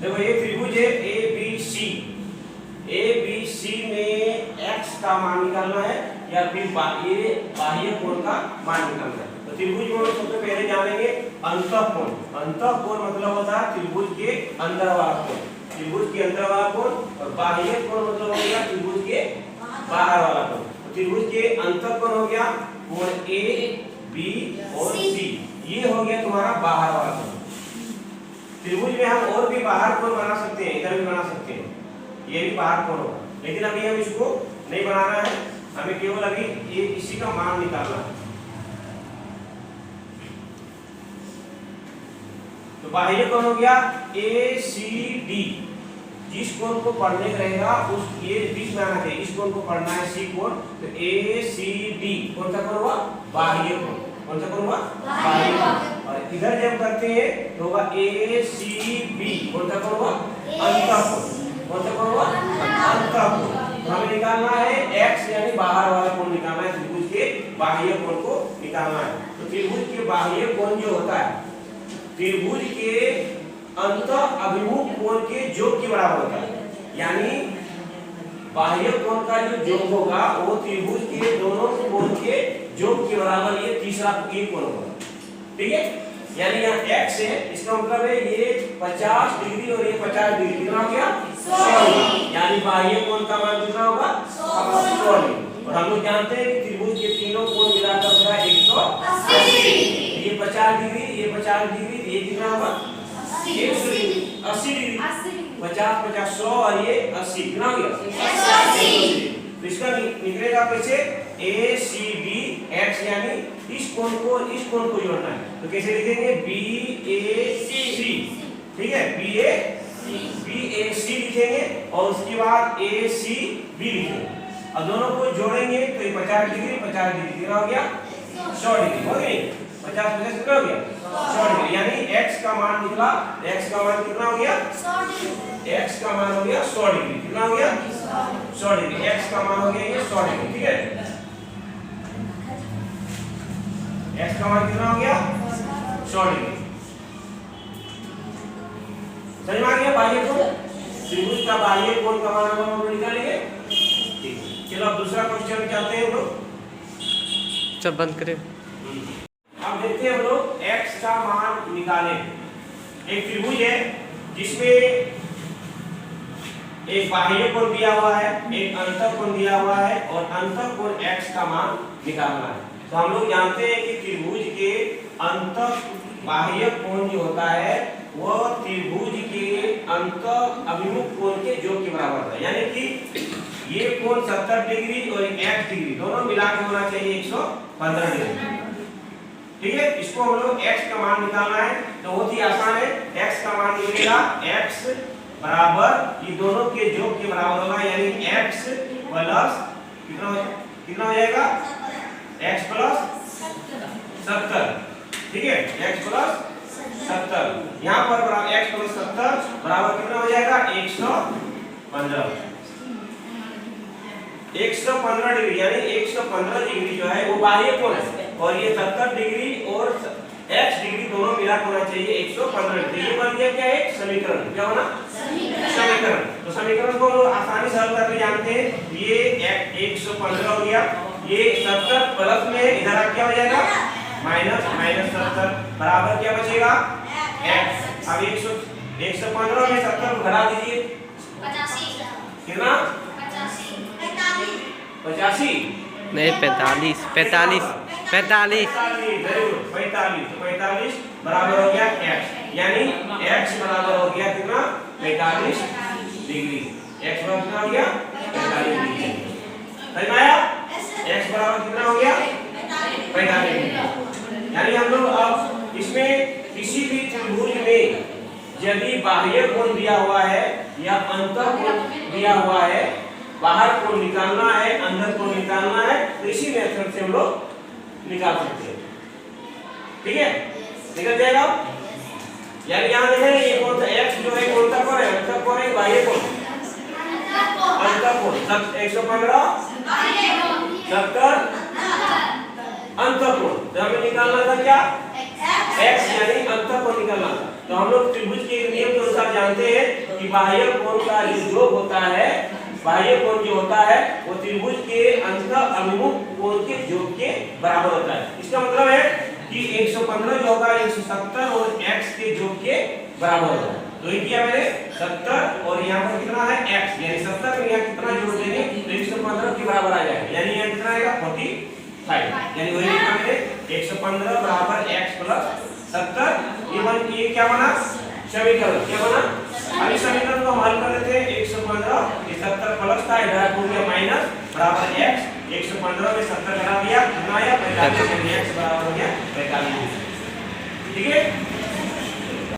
देखो ये त्रिभुज है ए बी सी में x का मान निकालना है या फिर ये बाह्य कोण का मान निकालना है। तो त्रिभुज में सबसे पहले जानेंगे अंतःकोण। अंतःकोण मतलब होता है त्रिभुज के अंदर वाला कोण, त्रिभुज के अंदर वाला कोण, और बाह्य कोण मतलब हो गया त्रिभुज के बाहर वाला कोण। तो त्रिभुज के अंतःकोण हो गया कोण ए बी और सी, ये हो गया तुम्हारा बाहर वाला कोण। त्रिभुज में हम और भी बाहर कोण बना सकते हैं, इधर भी बना सकते हैं, ये भी बाहर कोण होगा, लेकिन अभी हम इसको नहीं बनाना है, हमें केवल अभी ये इसी का मान निकालना है। तो बाह्य कोण हो गया ए सी डी, जिस कोण को पढ़ने रहेगा उस ये बीच में आना चाहिए, इस कोण को पढ़ना है सी कोण, तो ए सी डी कौन सा कोण हुआ? बाह्य कोण। कौन सा कोण हुआ? बाह्य कोण। और इधर जब करते हैं तो होगा ए सी बी, कौन सा कोण हुआ? अंतःकोण। कौन सा कोण हुआ? अंतःकोण। तो हमें निकालना है x यानी बाहर वाला कोण निकालना है, त्रिभुज के बाह्य कोण को निकालना है। तो त्रिभुज के बाह्य कोण जो होता है त्रिभुज के अंत अभिमुख कोण के योग के बराबर होता है, यानी बाह्य कोण का जो योग होगा वो त्रिभुज के दोनों कोण के योग के बराबर ये तीसरा ये कोण होगा। ठीक है, यानी यहाँ x है, इसका मतलब है ये 50 डिग्री और ये 50 डिग्री, कितना हो गया? 100 डिग्री। यानी बाह्य कोण का मान कितना होगा? 100 डिग्री। और हम लोग जानते हैं कि त्रिभुज के तीनों कोण मिलाकर होगा 180 डिग्री। ये 50 डिग्री, ये 50 डिग्री, ये कितना होगा? 180 डिग्री। 50 50 100 और ये 80, कितना हो गया? 180। तो इसका निकलेगा कैसे? ए सी डी एक्स, यानी इस कोण को जोड़ना है। तो कैसे लिखेंगे? बी ए सी, ठीक है, बी ए सी लिखेंगे और उसके बाद ए सी बी लिखेंगे और दोनों को जोड़ेंगे तो ये 50 डिग्री कितना हो गया? 100 डिग्री हो गई। 50 50 कितना हो गया? 100 डिग्री। यानी x का मान निकला, x का मान कितना हो गया? 100 डिग्री। x का मान हो गया 100 डिग्री, कितना हो गया? 100 डिग्री। x का मान हो गया ये 100 डिग्री, ठीक है। x का मान कितना हो गया? 100 डिग्री। समझ में आ गया? बाह्य कोण, त्रिभुज का बाह्य कोण का मान हम लोग निकालेंगे। ठीक है, चलो अब दूसरा क्वेश्चन क्या आते हैं हम लोग, चल बंद करें। अब देखते हैं हम लोग x का मान निकालें। एक त्रिभुज है जिसमें एक बाह्य कोण दिया हुआ है, एक अंतःकोण दिया हुआ है और अंतःकोण x का मान निकालना है। तो हम लोग जानते हैं कि त्रिभुज के अंतः बाह्य कोण जो होता है वह त्रिभुज के अंतः अभिमुख कोण के योग के बराबर होता है, यानी कि ये कोण 70 डिग्री और 1 डिग्री दोनों मिलाकर होना चाहिए 115 डिग्री। ठीक है, इसको हम लोग x का मान निकालना है तो बहुत ही आसान है। x का मान निकलेगा x बराबर ये दोनों के योग के बराबर होगा, यानी x प्लस कितना हो जाएगा? x प्लस 70, ठीक है, x प्लस 70। यहाँ पर x प्लस 70 बराबर कितना हो जाएगा? 115। 115 डिग्री, यानी 115 डिग्री जो है वो बाह्य कोण है और ये 70 डिग्री और x डिग्री दोनों मिला होना चाहिए 115 डिग्री। ये बन गया क्या? एक समीकरण। क्या होना? समीकरण। तो समीकरण को हम आसानी से हल करके जानते हैं। ये 115 हो गया, ये 70 प्लस में इधर क्या हो जाएगा? माइनस 70 बराबर क्या बचेगा? x। अब 115 में 70 को घटा दीजिए, 85। कितना? 85 नहीं 45 45 45 45 बराबर हो गया x, यानी x बराबर हो गया कितना? 45 डिग्री। x बराबर कितना हो गया? 45 डिग्री। समझ में आया? x बराबर कितना हो गया? 45 डिग्री। यानी हम लोग अब इसमें किसी भी त्रिभुज में यदि बाह्य कोण दिया हुआ है या अंतःकोण दिया हुआ है, बाहर कोण निकालना है, अंदर कोण निकालना है, तो इसी मेथड से हम लोग निकाल सकते हैं। ठीक है, निकल जाएगा। यानी यहाँ देखें ये कौन सा x जो है कौन सा कोण है? अंतःकोण है, बाह्य कोण? अंतःकोण। 115 70 अंतःकोण। तो हमें निकालना था क्या? x, यानी अंतःकोण निकालना। तो हम लोग त्रिभुज के नियम के अनुसार जानते हैं कि बाह्य कोण का जो योग होता है, बाह्य कोण जो होता है वो त्रिभुज के अंत अभिमुख कोण के योग के बराबर होता है। इसका मतलब है कि 115 जो होगा 170 और x के योग के बराबर होगा। तो ये किया मैंने 70 और यहाँ पर कितना है x, यानी 70 में यहाँ कितना जोड़ देंगे तो 115 के बराबर आ जाएगा, यानी यहाँ कितना आएगा 45, यानी वही लिखा मैंने 115 बराबर x प्लस 70। ये क्या बना समीकरण, क्या बना? अब इस समीकरण को हम हल कर लेते हैं। 115 ये 70 प्लस था, इधर हो गया माइनस बराबर x, 115 में 70 घटा दिया कितना आया 45, x बराबर हो गया 45। ठीक है।